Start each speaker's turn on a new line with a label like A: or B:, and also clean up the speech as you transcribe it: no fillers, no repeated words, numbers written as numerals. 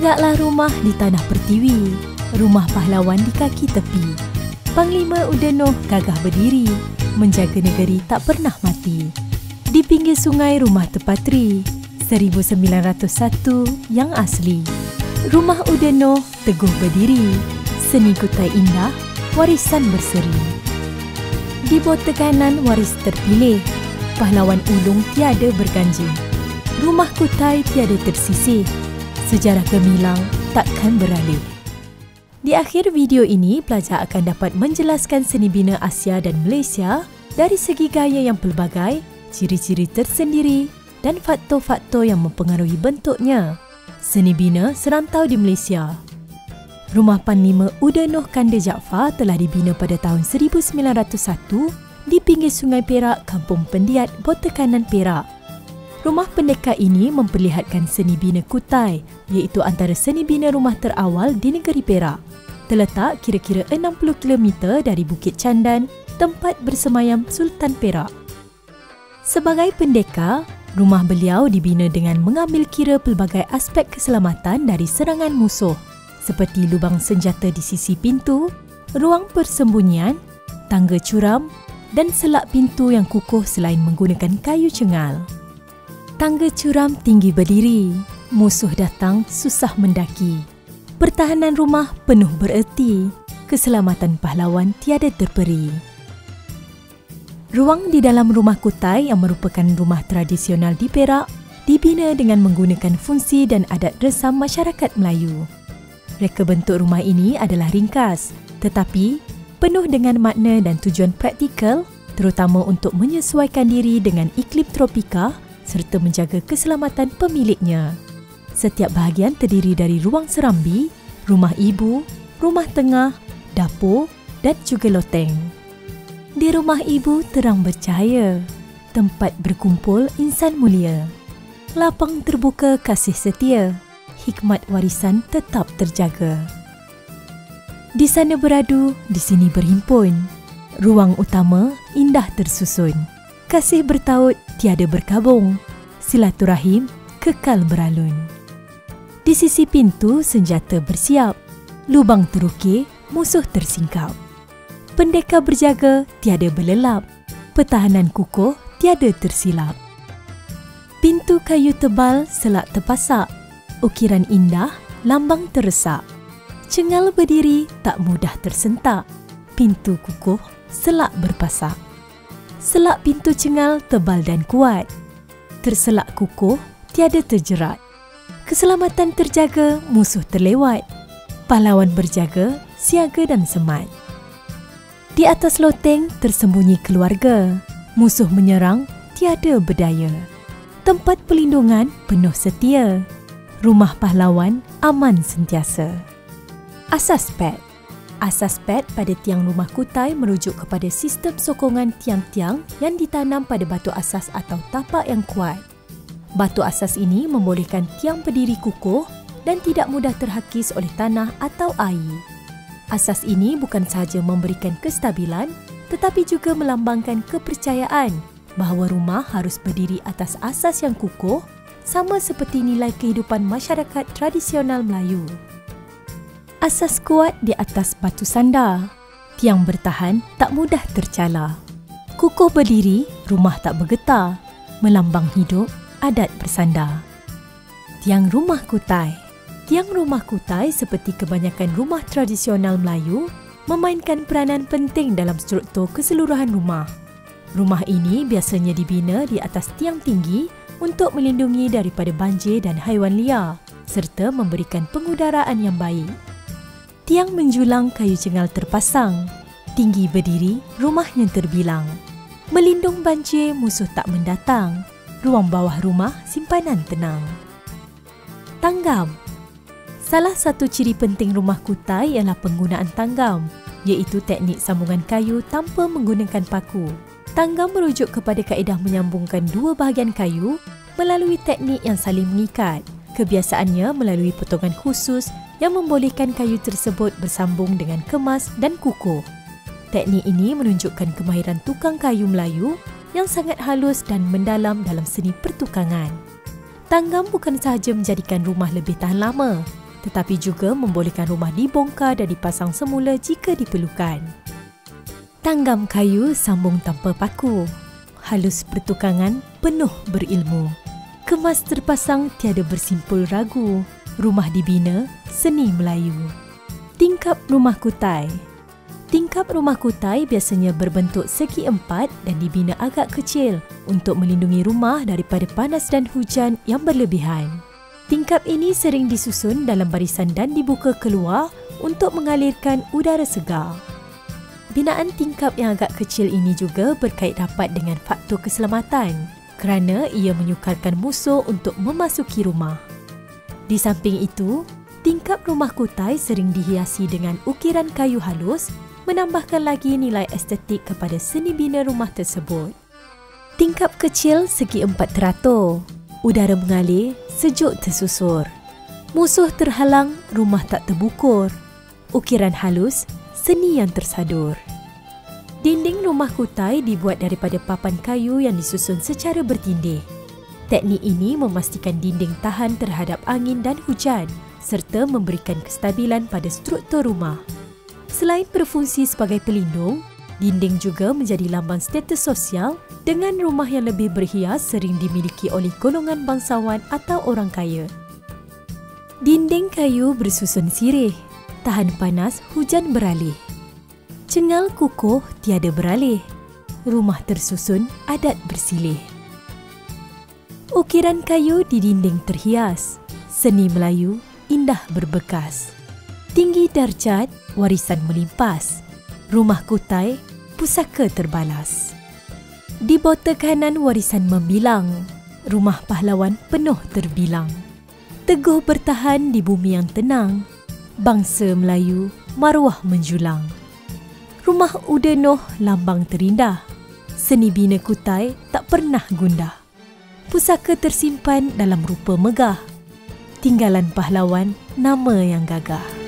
A: Tegaklah rumah di tanah pertiwi, rumah pahlawan di kaki tepi. Panglima Udenoh gagah berdiri, menjaga negeri tak pernah mati. Di pinggir sungai rumah terpatri, 1901 yang asli. Rumah Udenoh teguh berdiri, seni Kutai indah, warisan berseri. Di botol kanan waris terpilih, pahlawan ulung tiada berganjing. Rumah Kutai tiada tersisih, sejarah gemilang takkan beralih. Di akhir video ini, pelajar akan dapat menjelaskan seni bina Asia dan Malaysia dari segi gaya yang pelbagai, ciri-ciri tersendiri dan faktor-faktor yang mempengaruhi bentuknya. Seni bina serantau di Malaysia. Rumah Panglima Udenoh Kanda Jaafar telah dibina pada tahun 1901 di pinggir Sungai Perak, Kampung Pendiat, botol kanan Perak. Rumah pendeka ini memperlihatkan seni bina Kutai, iaitu antara seni bina rumah terawal di negeri Perak. Terletak kira-kira 60 km dari Bukit Candan, tempat bersemayam Sultan Perak. Sebagai pendeka, rumah beliau dibina dengan mengambil kira pelbagai aspek keselamatan dari serangan musuh, seperti lubang senjata di sisi pintu, ruang persembunyian, tangga curam dan selak pintu yang kukuh selain menggunakan kayu cengal. Tangga curam tinggi berdiri, musuh datang susah mendaki. Pertahanan rumah penuh bererti, keselamatan pahlawan tiada terperi. Ruang di dalam rumah Kutai yang merupakan rumah tradisional di Perak dibina dengan menggunakan fungsi dan adat resam masyarakat Melayu. Reka bentuk rumah ini adalah ringkas, tetapi penuh dengan makna dan tujuan praktikal, terutama untuk menyesuaikan diri dengan iklim tropika serta menjaga keselamatan pemiliknya. Setiap bahagian terdiri dari ruang serambi, rumah ibu, rumah tengah, dapur dan juga loteng. Di rumah ibu terang bercahaya, tempat berkumpul insan mulia. Lapang terbuka kasih setia, hikmat warisan tetap terjaga. Di sana beradu, di sini berhimpun. Ruang utama indah tersusun. Kasih bertaut tiada berkabung, silaturahim kekal beralun. Di sisi pintu senjata bersiap, lubang terukir, musuh tersingkap. Pendeka berjaga tiada berlelap, pertahanan kukuh tiada tersilap. Pintu kayu tebal selak terpasak, ukiran indah lambang teresak. Cengal berdiri tak mudah tersentak, pintu kukuh selak berpasak. Selak pintu cengal tebal dan kuat, terselak kukuh tiada terjerat. Keselamatan terjaga, musuh terlewat. Pahlawan berjaga, siaga dan semat. Di atas loteng tersembunyi keluarga, musuh menyerang tiada berdaya. Tempat pelindungan penuh setia, rumah pahlawan aman sentiasa. Asas pad. Asas pad pada tiang rumah Kutai merujuk kepada sistem sokongan tiang-tiang yang ditanam pada batu asas atau tapak yang kuat. Batu asas ini membolehkan tiang berdiri kukuh dan tidak mudah terhakis oleh tanah atau air. Asas ini bukan sahaja memberikan kestabilan, tetapi juga melambangkan kepercayaan bahawa rumah harus berdiri atas asas yang kukuh, sama seperti nilai kehidupan masyarakat tradisional Melayu. Asas kuat di atas batu sandar. Tiang bertahan tak mudah tercala. Kukuh berdiri, rumah tak bergetar. Melambang hidup, adat bersandar. Tiang rumah Kutai. Tiang rumah Kutai seperti kebanyakan rumah tradisional Melayu memainkan peranan penting dalam struktur keseluruhan rumah. Rumah ini biasanya dibina di atas tiang tinggi untuk melindungi daripada banjir dan haiwan liar serta memberikan pengudaraan yang baik. Tiang menjulang kayu cengal terpasang, tinggi berdiri, rumahnya terbilang. Melindung banjir, musuh tak mendatang. Ruang bawah rumah, simpanan tenang. Tanggam. Salah satu ciri penting rumah Kutai ialah penggunaan tanggam, iaitu teknik sambungan kayu tanpa menggunakan paku. Tanggam merujuk kepada kaedah menyambungkan dua bahagian kayu melalui teknik yang saling mengikat. Kebiasaannya melalui potongan khusus yang membolehkan kayu tersebut bersambung dengan kemas dan kukuh. Teknik ini menunjukkan kemahiran tukang kayu Melayu yang sangat halus dan mendalam dalam seni pertukangan. Tanggam bukan sahaja menjadikan rumah lebih tahan lama, tetapi juga membolehkan rumah dibongkar dan dipasang semula jika diperlukan. Tanggam kayu sambung tanpa paku. Halus pertukangan, penuh berilmu. Kemas terpasang tiada bersimpul ragu. Rumah dibina, seni Melayu. Tingkap rumah kutai. Tingkap rumah kutai biasanya berbentuk segi empat dan dibina agak kecil untuk melindungi rumah daripada panas dan hujan yang berlebihan. Tingkap ini sering disusun dalam barisan dan dibuka keluar untuk mengalirkan udara segar. Binaan tingkap yang agak kecil ini juga berkait rapat dengan faktor keselamatan kerana ia menyukarkan musuh untuk memasuki rumah. Di samping itu, tingkap rumah kutai sering dihiasi dengan ukiran kayu halus, menambahkan lagi nilai estetik kepada seni bina rumah tersebut. Tingkap kecil segi empat teratur. Udara mengalir, sejuk tersusur. Musuh terhalang, rumah tak terbukur. Ukiran halus, seni yang tersadur. Dinding rumah kutai dibuat daripada papan kayu yang disusun secara bertindih. Teknik ini memastikan dinding tahan terhadap angin dan hujan serta memberikan kestabilan pada struktur rumah. Selain berfungsi sebagai pelindung, dinding juga menjadi lambang status sosial dengan rumah yang lebih berhias sering dimiliki oleh golongan bangsawan atau orang kaya. Dinding kayu bersusun sirih, tahan panas hujan beralih. Cengal kukuh tiada beralih, rumah tersusun adat bersilih. Ukiran kayu di dinding terhias, seni Melayu indah berbekas. Tinggi darjat, warisan melimpas. Rumah kutai, pusaka terbalas. Di botol kanan warisan membilang, rumah pahlawan penuh terbilang. Teguh bertahan di bumi yang tenang, bangsa Melayu maruah menjulang. Rumah Udenoh lambang terindah, seni bina kutai tak pernah gundah. Pusaka tersimpan dalam rupa megah, tinggalan pahlawan nama yang gagah.